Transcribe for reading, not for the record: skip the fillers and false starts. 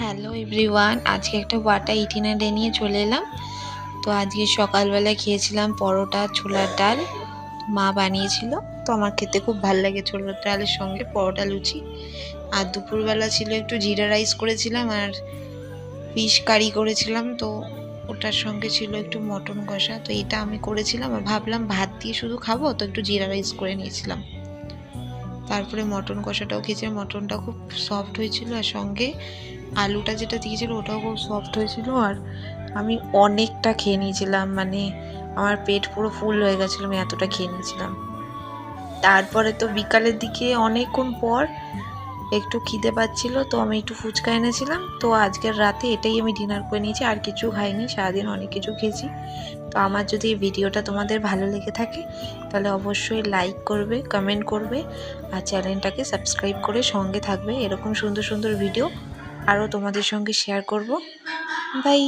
Hello everyone, আজকে একটা what a itinerary নিয়ে চলে এলাম। তো আজকে সকালবেলা খেয়েছিলাম পরোটা ছোলার ডাল, মা বানিয়েছিল। তো আমার খেতে খুব ভালো লাগে ছোলার ডালের সঙ্গে পরোটা লুচি। আর দুপুরবেলা ছিল একটু জিরা রাইস করেছিলাম আর ফিশ কারি করেছিলাম। তো ওটার সঙ্গে ছিল একটু মটন কষা। তো এটা আমি করেছিলাম আর ভাবলাম ভাত দিয়ে শুধু খাবো, তো একটু জিরা রাইস করে নিয়েছিলাম। তারপরে মটন কষাটাও খেয়েছিলাম, মটনটা খুব সফট হয়েছিল আর সঙ্গে আলুটা যেটা দিয়েছিল ওটাও খুব সফট হয়েছিল। আর আমি অনেকটা খেয়ে নিয়েছিলাম, মানে আমার পেট পুরো ফুল হয়ে গেছিলো, আমি এতটা খেয়ে নিয়েছিলাম। তারপরে তো বিকালের দিকে অনেকক্ষণ পর একটু খিদে পাচ্ছিল, তো আমি একটু ফুচকা এনেছিলাম। তো আজকের রাতে এটাই আমি ডিনার করে নিয়েছি, আর কিছু খাইনি। সারাদিন অনেক কিছু খেয়েছি। তো আমার যদি এই ভিডিওটা তোমাদের ভালো লেগে থাকে তাহলে অবশ্যই লাইক করবে, কমেন্ট করবে আর চ্যানেলটাকে সাবস্ক্রাইব করে সঙ্গে থাকবে। এরকম সুন্দর সুন্দর ভিডিও আরও তোমাদের সঙ্গে শেয়ার করব। বাই।